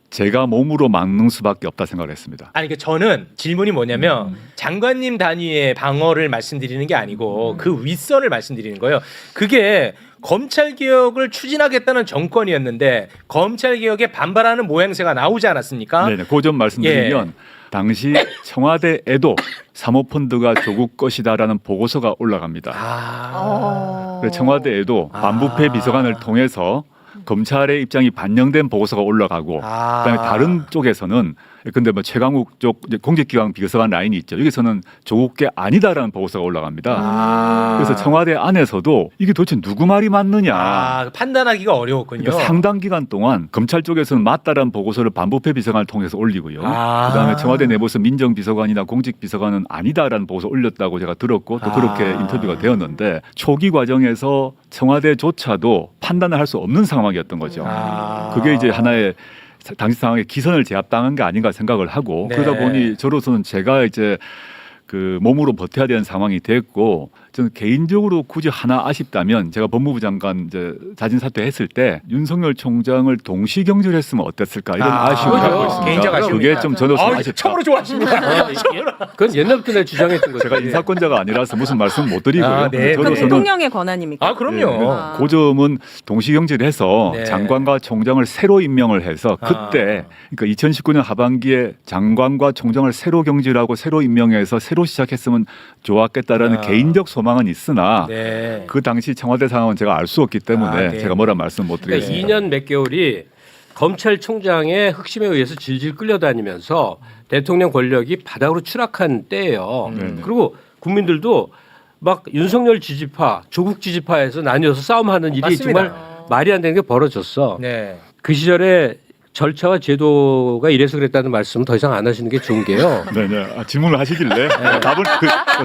제가 몸으로 막는 수밖에 없다 생각을 했습니다. 아니 그 저는 질문이 뭐냐면 장관님 단위의 방어를 말씀드리는 게 아니고 그 윗선을 말씀드리는 거예요. 그게 검찰 개혁을 추진하겠다는 정권이었는데 검찰 개혁에 반발하는 모양새가 나오지 않았습니까? 네네. 그 점 말씀드리면 당시 청와대에도 사모펀드가 조국 것이다라는 보고서가 올라갑니다. 그래서 청와대에도 반부패 비서관을 통해서 검찰의 입장이 반영된 보고서가 올라가고 그다음에 다른 쪽에서는 근데 뭐 최강욱 쪽 이제 공직기강 비서관 라인이 있죠. 여기서는 조국계 아니다라는 보고서가 올라갑니다. 그래서 청와대 안에서도 이게 도대체 누구 말이 맞느냐. 판단하기가 어려웠군요. 그러니까 상당 기간 동안 검찰 쪽에서는 맞다라는 보고서를 반부패 비서관을 통해서 올리고요. 그다음에 청와대 내부에서 민정비서관이나 공직비서관은 아니다라는 보고서 올렸다고 제가 들었고 또 그렇게 인터뷰가 되었는데 초기 과정에서 청와대조차도 판단을 할 수 없는 상황이었던 거죠. 그게 이제 하나의 당시 상황에 기선을 제압당한 게 아닌가 생각을 하고 네. 그러다 보니 저로서는 제가 이제 그 몸으로 버텨야 되는 상황이 됐고 저는 개인적으로 굳이 하나 아쉽다면 제가 법무부 장관 이제 자진 사퇴했을 때 윤석열 총장을 동시 경질했으면 어땠을까 이런 아쉬움을 그렇죠. 갖고 있습니다. 개인적 아쉬움이 그게 좀 저로서 아쉽다. 처음으로 좋아하십니다. 그건 옛날부터 내가 주장했던 거죠. 제가 인사권자가 아니라서 무슨 말씀 못 드리고요. 네. 그럼 저로서는 대통령의 권한입니까? 그럼요. 그 점은 동시 경질해서 네. 장관과 총장을 새로 임명을 해서 그때 그러니까 2019년 하반기에 장관과 총장을 새로 경질하고 새로 임명해서 새로 시작했으면 좋았겠다라는 개인적 소망은 있으나 네. 그 당시 청와대 상황은 제가 알 수 없기 때문에 네. 제가 뭐라 말씀 못 그러니까 드리겠습니다. 2년 몇 개월이 검찰총장의 흑심에 의해서 질질 끌려다니면서 대통령 권력이 바닥으로 추락한 때예요. 그리고 국민들도 막 윤석열 지지파, 조국 지지파에서 나뉘어서 싸움하는 일이 맞습니다. 정말 말이 안 되는 게 벌어졌어. 네. 그 시절에 절차와 제도가 이래서 그랬다는 말씀은 더 이상 안 하시는 게 좋은 게요. 네네. 질문을 하시길래 답을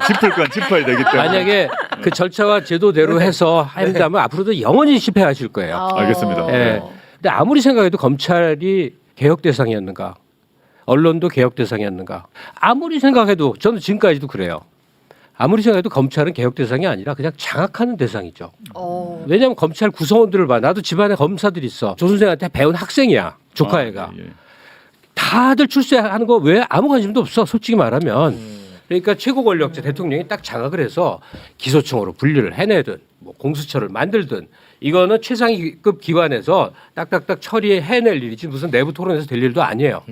짚을 건 짚어야 되기 때문에. 만약에 그 절차와 제도대로 해서 한다면 앞으로도 영원히 실패하실 거예요. 알겠습니다. 예. 근데 아무리 생각해도 검찰이 개혁 대상이었는가, 언론도 개혁 대상이었는가, 아무리 생각해도 저는 지금까지도 그래요. 아무리 생각해도 검찰은 개혁 대상이 아니라 그냥 장악하는 대상이죠. 왜냐하면 검찰 구성원들을 봐. 나도 집안에 검사들이 있어. 조선생한테 배운 학생이야. 조카애가. 예. 다들 출세하는 거 왜 아무 관심도 없어. 솔직히 말하면. 그러니까 최고 권력자 대통령이 딱 장악을 해서 기소청으로 분류를 해내든 뭐 공수처를 만들든 이거는 최상위급 기관에서 딱딱딱 처리해낼 일이지 무슨 내부 토론에서 될 일도 아니에요.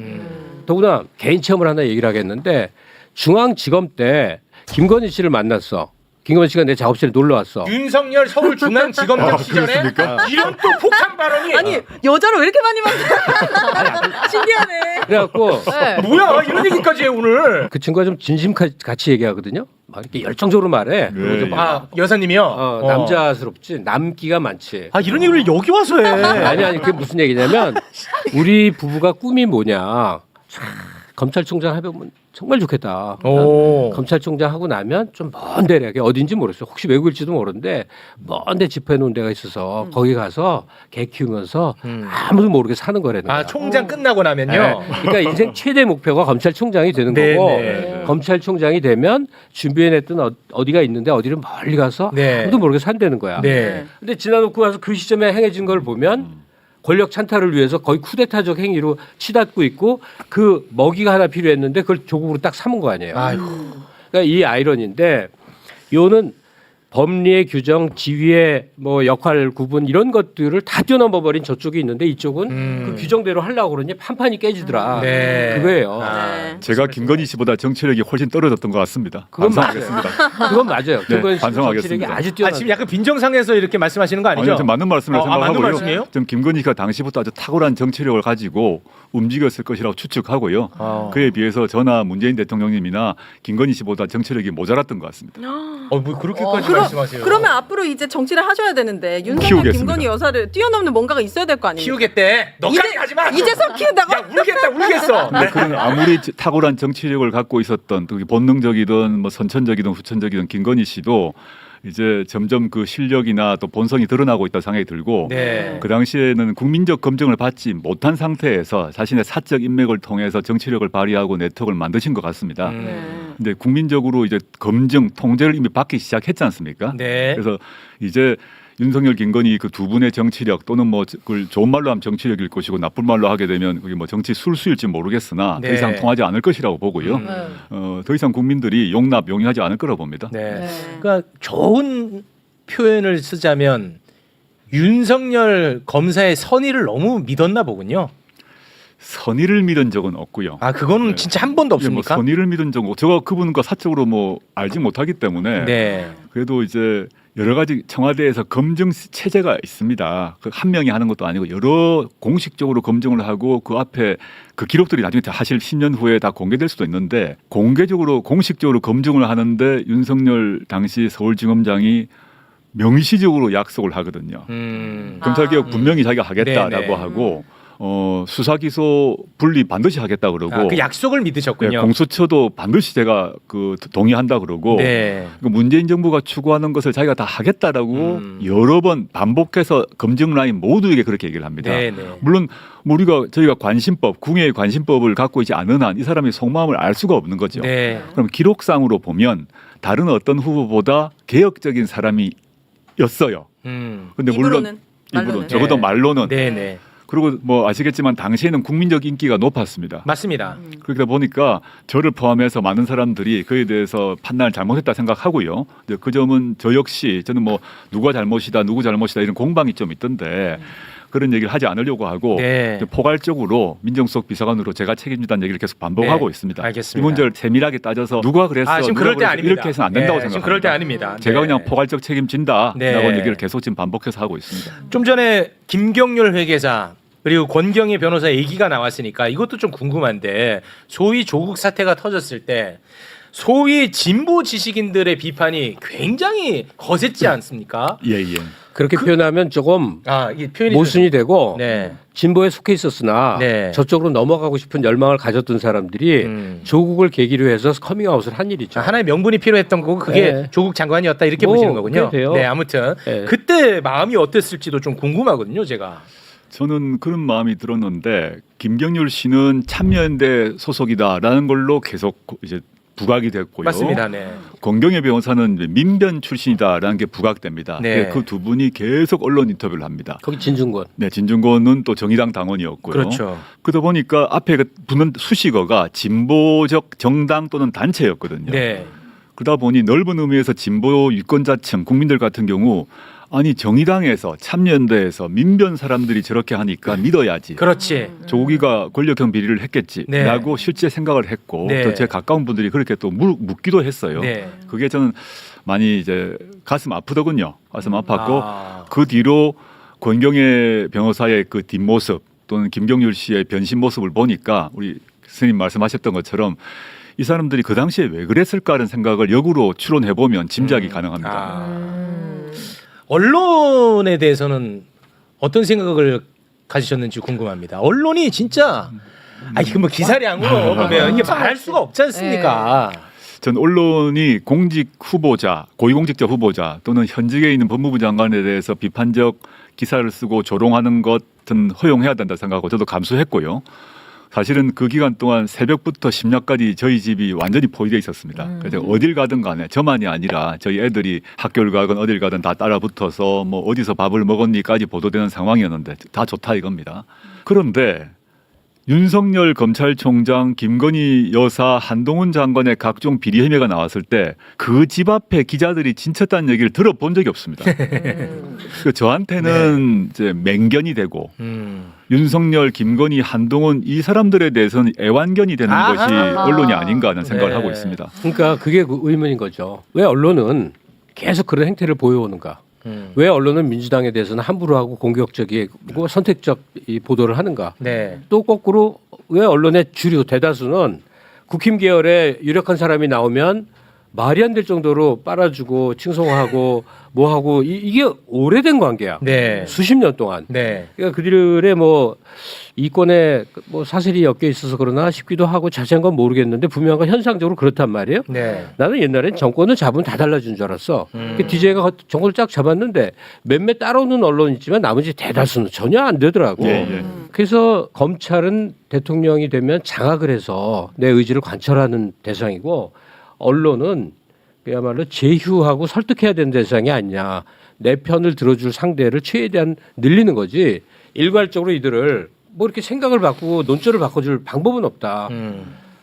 더구나 개인 체험을 하나 얘기를 하겠는데 중앙지검 때 김건희 씨를 만났어. 김건희 씨가 내 작업실에 놀러 왔어. 윤석열 서울중앙지검장 시절에 이런 또 폭탄 발언이 아니 여자를 왜 이렇게 많이 만나? 신기하네. 그래갖고 네. 뭐야 이런 얘기까지 해 오늘. 그 친구가 좀 진심 같이 얘기하거든요. 막 이렇게 열정적으로 말해. 그리고 좀 막, 여사님이요. 남자스럽지 남기가 많지. 이런 얘기를 여기 와서 해. 아니 그게 무슨 얘기냐면 우리 부부가 꿈이 뭐냐. 검찰총장 해보면 정말 좋겠다. 오. 검찰총장 하고 나면 좀 먼 데래. 어딘지 모르겠어. 혹시 외국일지도 모르는데 먼 데 집회해 놓은 데가 있어서 거기 가서 개 키우면서 아무도 모르게 사는 거라는 거야. 총장 끝나고 나면요. 네. 그러니까 인생 최대 목표가 검찰총장이 되는 네, 거고 네. 검찰총장이 되면 준비해냈던 어디가 있는데 어디를 멀리 가서 네. 아무도 모르게 산다는 거야. 네. 근데 지나놓고 와서 그 시점에 행해진 걸 보면 권력 찬탈을 위해서 거의 쿠데타적 행위로 치닫고 있고 그 먹이가 하나 필요했는데 그걸 조국으로 딱 삼은 거 아니에요. 아이고. 그러니까 이 아이러니인데 요는 법리의 규정, 지위의 뭐 역할 구분 이런 것들을 다 뛰어넘어 버린 저쪽이 있는데 이쪽은 그 규정대로 하려고 그러니 판판이 깨지더라. 네. 그거예요. 네. 제가 김건희 씨보다 정치력이 훨씬 떨어졌던 것 같습니다. 그건 반성하겠습니다. 그건 맞아요. 그건 반성하겠습니다. 정치력이 아주 아, 뛰어난. 지금 약간 빈정상에서 이렇게 말씀하시는 거 아니죠? 아니요, 좀 맞는 말씀을 맞는 생각하고요. 말씀이에요? 좀 김건희 씨가 당시부터 아주 탁월한 정치력을 가지고 움직였을 것이라고 추측하고요. 그에 비해서 저나 문재인 대통령님이나 김건희 씨보다 정치력이 모자랐던 것 같습니다. 뭐 그렇게까지 말씀하세요? 그러면 앞으로 이제 정치를 하셔야 되는데 윤석열, 키우겠습니다. 김건희 여사를 뛰어넘는 뭔가가 있어야 될 거 아니에요? 키우겠대. 너까지 가지 마. 이제서 키운다고? 야 울겠어. 근데 그런 아무리 탁월한 정치력을 갖고 있었던 또 본능적이든 뭐 선천적이든 후천적이든 김건희 씨도 이제 점점 그 실력이나 또 본성이 드러나고 있다 생각이 들고 네. 그 당시에는 국민적 검증을 받지 못한 상태에서 자신의 사적 인맥을 통해서 정치력을 발휘하고 네트워크를 만드신 것 같습니다. 근데 국민적으로 이제 검증 통제를 이미 받기 시작했지 않습니까? 네. 그래서 이제 윤석열, 김건희 그 두 분의 정치력 또는 뭐 그걸 좋은 말로 하면 정치력일 것이고 나쁜 말로 하게 되면 그게 뭐 정치 술수일지 모르겠으나 네. 더 이상 통하지 않을 것이라고 보고요. 더 이상 국민들이 용납하지 않을 거라고 봅니다. 네. 네. 그러니까 좋은 표현을 쓰자면 윤석열 검사의 선의를 너무 믿었나 보군요. 선의를 믿은 적은 없고요. 아 그거는 네. 진짜 한 번도 이게 뭐 없습니까? 선의를 믿은 적 없고 제가 그분과 사적으로 뭐 알지 못하기 때문에 네. 그래도 이제 여러 가지 청와대에서 검증 체제가 있습니다. 그 한 명이 하는 것도 아니고 여러 공식적으로 검증을 하고 그 앞에 그 기록들이 나중에 사실 10년 후에 다 공개될 수도 있는데 공개적으로 공식적으로 검증을 하는데 윤석열 당시 서울지검장이 명시적으로 약속을 하거든요. 검찰개혁 분명히 자기가 하겠다라고 네네. 하고 수사 기소 분리 반드시 하겠다 그러고 그 약속을 네, 믿으셨군요. 공수처도 반드시 제가 그 동의한다 그러고 네. 그 문재인 정부가 추구하는 것을 자기가 다 하겠다라고 여러 번 반복해서 검증 라인 모두에게 그렇게 얘기를 합니다. 네, 네. 물론 저희가 관심법, 궁예의 관심법을 갖고 있지 않은 한 이 사람의 속마음을 알 수가 없는 거죠. 네. 그럼 기록상으로 보면 다른 어떤 후보보다 개혁적인 사람이었어요. 근데 물론 말로는. 적어도 네. 말로는 네, 네. 그리고 뭐 아시겠지만 당시에는 국민적 인기가 높았습니다. 맞습니다. 그러다 보니까 저를 포함해서 많은 사람들이 그에 대해서 판단을 잘못했다 생각하고요. 근데 그 점은 저 역시 저는 뭐 누가 잘못이다 누구 잘못이다 이런 공방이 좀 있던데 그런 얘기를 하지 않으려고 하고 네. 이제 포괄적으로 민정수석 비서관으로 제가 책임지다는 얘기를 계속 반복하고 네. 있습니다. 알겠습니다. 이 문제를 세밀하게 따져서 누가 그랬어 아 지금 누가 그럴 때 그랬어 아닙니다. 이렇게 해서는 안 된다고 네, 생각합니다. 지금 그럴 때 아닙니다. 제가 네. 그냥 포괄적 책임진다라고 네. 얘기를 계속 지금 반복해서 하고 있습니다. 좀 전에 김경률 회계사 그리고 권경희 변호사 얘기가 나왔으니까 이것도 좀 궁금한데 소위 조국 사태가 터졌을 때 소위 진보 지식인들의 비판이 굉장히 거셌지 않습니까? 예. 그렇게 표현하면 조금 이게 표현이 모순이 되고 네. 진보에 속해 있었으나 네. 저쪽으로 넘어가고 싶은 열망을 가졌던 사람들이 조국을 계기로 해서 커밍아웃을 한 일이죠. 하나의 명분이 필요했던 거고 그게 네. 조국 장관이었다 이렇게 뭐, 보시는 거군요. 그게 돼요. 네, 아무튼 네. 그때 마음이 어땠을지도 좀 궁금하거든요, 제가. 저는 그런 마음이 들었는데 김경률 씨는 참여연대 소속이다라는 걸로 계속 이제 부각이 됐고요. 맞습니다. 네. 권경혜 변호사는 이제 민변 출신이다라는 게 부각됩니다. 네. 그 두 분이 계속 언론 인터뷰를 합니다. 거기 진중권. 네, 진중권은 또 정의당 당원이었고요. 그렇죠. 그러다 보니까 앞에 붙는 수식어가 진보적 정당 또는 단체였거든요. 네. 그러다 보니 넓은 의미에서 진보 유권자층 국민들 같은 경우 아니 정의당에서 참여연대에서 민변 사람들이 저렇게 하니까 믿어야지. 그렇지. 조국이가 권력형 비리를 했겠지라고 네. 실제 생각을 했고 네. 또 제 가까운 분들이 그렇게 또 묻기도 했어요. 네. 그게 저는 많이 이제 가슴 아프더군요. 가슴 아팠고 아. 그 뒤로 권경혜 변호사의 그 뒷모습 또는 김경률 씨의 변신 모습을 보니까 우리 스님 말씀하셨던 것처럼 이 사람들이 그 당시에 왜 그랬을까라는 생각을 역으로 추론해 보면 짐작이 가능합니다. 언론에 대해서는 어떤 생각을 가지셨는지 궁금합니다. 언론이 진짜 이거 뭐 기사량으로 보면 이게 말할 수가 없지 않습니까? 전 언론이 공직 후보자, 고위공직자 후보자 또는 현직에 있는 법무부 장관에 대해서 비판적 기사를 쓰고 조롱하는 것은 허용해야 된다 생각하고 저도 감수했고요. 사실은 그 기간 동안 새벽부터 심야까지 저희 집이 완전히 포위되어 있었습니다. 그래서 어딜 가든 간에 저만이 아니라 저희 애들이 학교를 가건 어딜 가든 다 따라붙어서 뭐 어디서 밥을 먹었니까지 보도되는 상황이었는데 다 좋다 이겁니다. 그런데 윤석열 검찰총장, 김건희 여사, 한동훈 장관의 각종 비리 혐의가 나왔을 때 그 집 앞에 기자들이 진쳤다는 얘기를 들어본 적이 없습니다. 그 저한테는 이제 맹견이 되고 윤석열, 김건희, 한동훈 이 사람들에 대해서는 애완견이 되는 아하. 것이 언론이 아닌가 하는 생각을 네. 하고 있습니다. 그러니까 그게 그 의문인 거죠. 왜 언론은 계속 그런 행태를 보여오는가? 왜 언론은 민주당에 대해서는 함부로 하고 공격적이고 선택적 이 보도를 하는가? 네. 또 거꾸로 왜 언론의 주류 대다수는 국힘 계열의 유력한 사람이 나오면 말이 안 될 정도로 빨아주고 칭송하고 뭐하고 이게 오래된 관계야. 네. 수십 년 동안. 네. 그러니까 그들의 뭐 이권에 뭐 사슬이 엮여 있어서 그러나 싶기도 하고 자세한 건 모르겠는데 분명한 건 현상적으로 그렇단 말이에요. 네. 나는 옛날엔 정권을 잡으면 다 달라진 줄 알았어. DJ가 정권을 쫙 잡았는데 몇몇 따라오는 언론이 있지만 나머지 대다수는 전혀 안 되더라고. 예, 예. 그래서 검찰은 대통령이 되면 장악을 해서 내 의지를 관철하는 대상이고 언론은 그야말로 제휴하고 설득해야 되는 대상이 아니냐. 내 편을 들어줄 상대를 최대한 늘리는 거지. 일괄적으로 이들을 뭐 이렇게 생각을 바꾸고 논조를 바꿔줄 방법은 없다.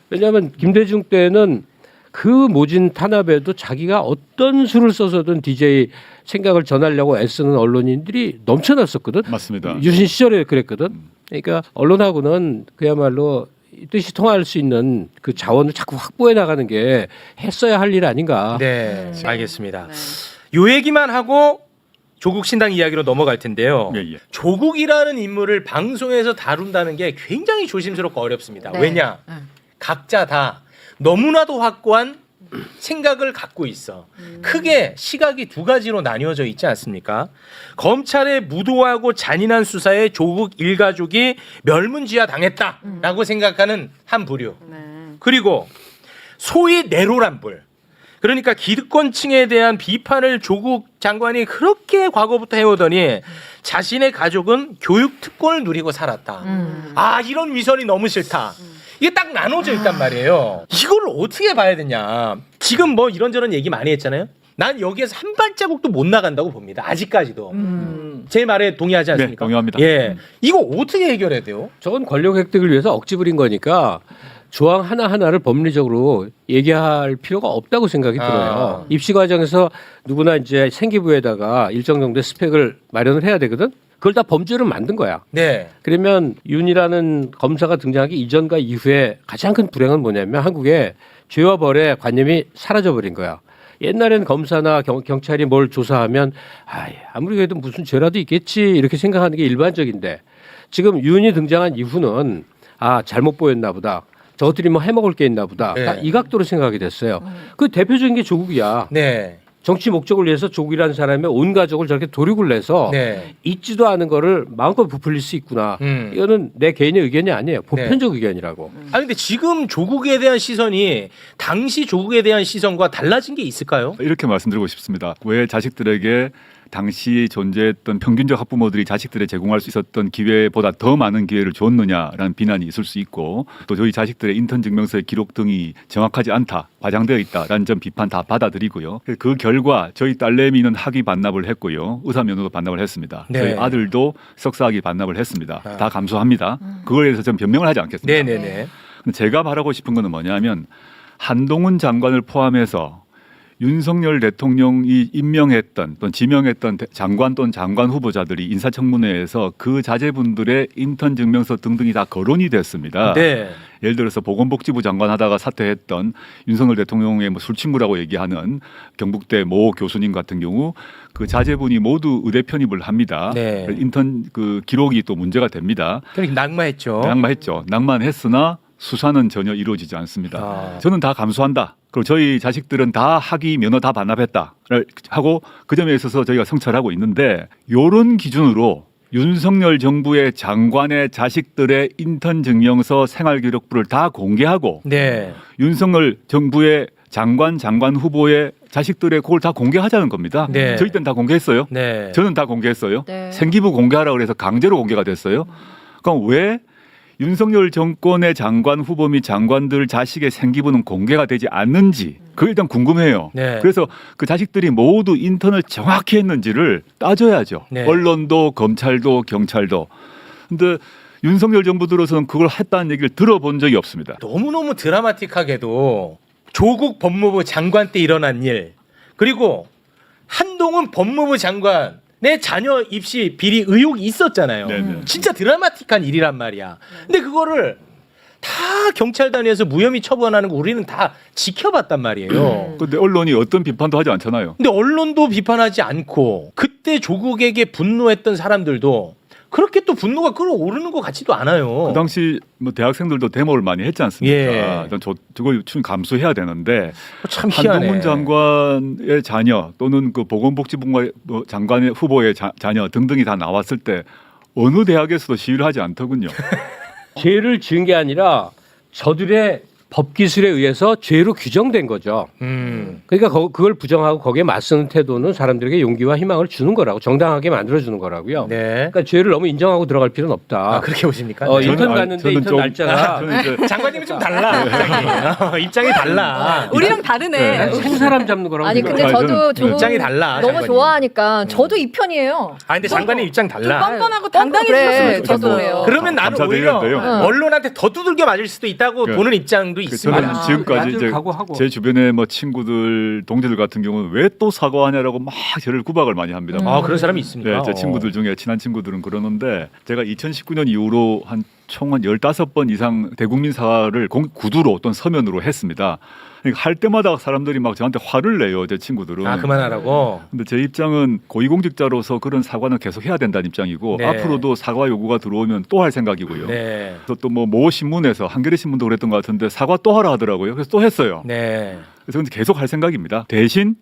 왜냐하면 김대중 때는 그 모진 탄압에도 자기가 어떤 수를 써서든 DJ 생각을 전하려고 애쓰는 언론인들이 넘쳐났었거든. 맞습니다. 유신 시절에 그랬거든. 그러니까 언론하고는 그야말로 뜻이 통할 수 있는 그 자원을 자꾸 확보해 나가는 게 했어야 할 일 아닌가. 네. 알겠습니다. 요 얘기만 하고 조국 신당 이야기로 넘어갈 텐데요. 예, 예. 조국이라는 인물을 방송에서 다룬다는 게 굉장히 조심스럽고 어렵습니다. 네. 왜냐? 각자 다 너무나도 확고한 생각을 갖고 있어. 크게 시각이 두 가지로 나뉘어져 있지 않습니까? 검찰의 무도하고 잔인한 수사에 조국 일가족이 멸문지화 당했다라고 생각하는 한 부류. 그리고 소위 내로남불. 그러니까 기득권층에 대한 비판을 조국 장관이 그렇게 과거부터 해오더니 자신의 가족은 교육 특권을 누리고 살았다. 아, 이런 위선이 너무 싫다. 이게 딱 나눠져 있단 말이에요. 이걸 어떻게 봐야 되냐. 지금 뭐 이런저런 얘기 많이 했잖아요. 난 여기에서 한 발자국도 못 나간다고 봅니다. 아직까지도. 제 말에 동의하지 않습니까? 네, 동의합니다. 예. 이거 어떻게 해결해야 돼요? 저건 권력 획득을 위해서 억지 부린 거니까 조항 하나하나를 법리적으로 얘기할 필요가 없다고 생각이 들어요. 입시 과정에서 누구나 이제 생기부에다가 일정 정도의 스펙을 마련을 해야 되거든. 그걸 다 범죄로 만든 거야. 네. 그러면 윤이라는 검사가 등장하기 이전과 이후에 가장 큰 불행은 뭐냐면 한국에 죄와 벌의 관념이 사라져버린 거야. 옛날엔 검사나 경찰이 뭘 조사하면 아무리 그래도 무슨 죄라도 있겠지 이렇게 생각하는 게 일반적인데 지금 윤이 등장한 이후는 잘못 보였나 보다. 저것들이 뭐 해먹을 게 있나 보다. 네. 다 이 각도로 생각이 됐어요. 그 대표적인 게 조국이야. 네. 정치 목적을 위해서 조국이라는 사람의 온 가족을 저렇게 도륙을 내서 네. 있지도 않은 거를 마음껏 부풀릴 수 있구나. 이거는 내 개인의 의견이 아니에요. 보편적 의견이라고. 아 근데 지금 조국에 대한 시선이 당시 조국에 대한 시선과 달라진 게 있을까요? 이렇게 말씀드리고 싶습니다. 왜 자식들에게 당시 존재했던 평균적 학부모들이 자식들에 제공할 수 있었던 기회보다 더 많은 기회를 줬느냐라는 비난이 있을 수 있고 또 저희 자식들의 인턴 증명서의 기록 등이 정확하지 않다, 과장되어 있다라는 점 비판 다 받아들이고요. 그 결과 저희 딸내미는 학위 반납을 했고요. 의사 면허도 반납을 했습니다. 네. 저희 아들도 석사학위 반납을 했습니다. 다 감수합니다. 그거에 대해서 전 변명을 하지 않겠습니다. 네네네. 제가 말하고 싶은 것은 뭐냐면 한동훈 장관을 포함해서 윤석열 대통령이 임명했던 또는 지명했던 장관 또는 장관 후보자들이 인사청문회에서 그 자제분들의 인턴 증명서 등등이 다 거론이 됐습니다. 네. 예를 들어서 보건복지부 장관 하다가 사퇴했던 윤석열 대통령의 뭐 술친구라고 얘기하는 경북대 모 교수님 같은 경우 그 자제분이 모두 의대 편입을 합니다. 네. 인턴 그 기록이 또 문제가 됩니다. 그렇게 낙마했죠. 낭만했죠. 낭만했으나 수사는 전혀 이루어지지 않습니다. 저는 다 감수한다. 그리고 저희 자식들은 다 학위 면허 다 반납했다를 하고 그 점에 있어서 저희가 성찰하고 있는데 이런 기준으로 윤석열 정부의 장관의 자식들의 인턴 증명서 생활기록부를 다 공개하고 네. 윤석열 정부의 장관 후보의 자식들의 그걸 다 공개하자는 겁니다. 네. 저희 때는 다 공개했어요. 네. 저는 다 공개했어요. 네. 생기부 공개하라고 그래서 강제로 공개가 됐어요. 그럼 왜 윤석열 정권의 장관 후보 및 장관들 자식의 생기부는 공개가 되지 않는지 그게 일단 궁금해요. 네. 그래서 그 자식들이 모두 인턴을 정확히 했는지를 따져야죠. 네. 언론도 검찰도 경찰도. 근데 윤석열 정부 들어서는 그걸 했다는 얘기를 들어본 적이 없습니다. 너무너무 드라마틱하게도 조국 법무부 장관 때 일어난 일, 그리고 한동훈 법무부 장관의 자녀 입시 비리 의혹이 있었잖아요. 네네. 진짜 드라마틱한 일이란 말이야. 근데 그거를 다 경찰 단위에서 무혐의 처분하는 거 우리는 다 지켜봤단 말이에요. 근데 언론이 어떤 비판도 하지 않잖아요. 근데 언론도 비판하지 않고 그때 조국에게 분노했던 사람들도 그렇게 또 분노가 끌어오르는 것 같지도 않아요. 그 당시 뭐 대학생들도 데모를 많이 했지 않습니까? 예. 저걸 충분히 감수해야 되는데 참 희한해. 한동훈 장관의 자녀 또는 그 보건복지부 장관의 후보의 자녀 등등이 다 나왔을 때 어느 대학에서도 시위를 하지 않더군요. 죄를 지은 게 아니라 저들의 법 기술에 의해서 죄로 규정된 거죠. 그러니까 그걸 부정하고 거기에 맞서는 태도는 사람들에게 용기와 희망을 주는 거라고, 정당하게 만들어주는 거라고요. 네. 그러니까 죄를 너무 인정하고 들어갈 필요는 없다. 아, 그렇게 보십니까? 인턴 저는- 갔는데 저는 인턴 좀- 날짜가 저는 이제 장관님은 좀 달라. 입장이 달라. 우리랑 다르네. 한 사람 잡는 거라고. 아니 근데 생각해요. 저도 조금 입장이 달라, 너무 장관님. 좋아하니까 저도 이 편이에요. 아 근데 장관님 입장 좀 달라. 뻔뻔하고 당당해졌으면 저도 좋겠어요. 그래요. 그러면 나는 오히려 감사드리는데요. 언론한테 더 두들겨 맞을 수도 있다고 그- 보는 입장도 있습니다. 저는 지금까지 맞을 이제 각오하고. 제 주변에 뭐 친구들, 동료들 같은 경우는 왜 또 사과하냐라고 막 저를 구박을 많이 합니다. 아 그런 사람이 있습니까? 네, 제 친구들 중에 친한 친구들은 그러는데 제가 2019년 이후로 총 한 15번 이상 대국민 사과를 구두로 또는 서면으로 했습니다. 그러니까 할 때마다 사람들이 막 저한테 화를 내요, 제 친구들은. 아 그만하라고. 근데 제 입장은 고위공직자로서 그런 사과는 계속 해야 된다는 입장이고 네. 앞으로도 사과 요구가 들어오면 또 할 생각이고요. 네. 그래서 또 모 신문에서 한겨레 신문도 그랬던 것 같은데 사과 또 하라 하더라고요. 그래서 또 했어요. 네. 그래서 근데 계속 할 생각입니다. 대신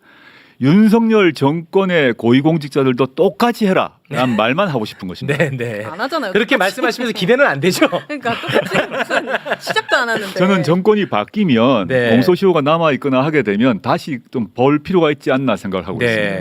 윤석열 정권의 고위공직자들도 똑같이 해라. 난 말만 하고 싶은 것입니다. 네, 네. 안 하잖아요. 그렇게 똑같이. 말씀하시면서 기대는 안 되죠. 그러니까 똑같이 무슨 시작도 안 하는데. 저는 정권이 바뀌면 네. 공소시효가 남아 있거나 하게 되면 다시 좀 벌 필요가 있지 않나 생각을 하고 네. 있습니다.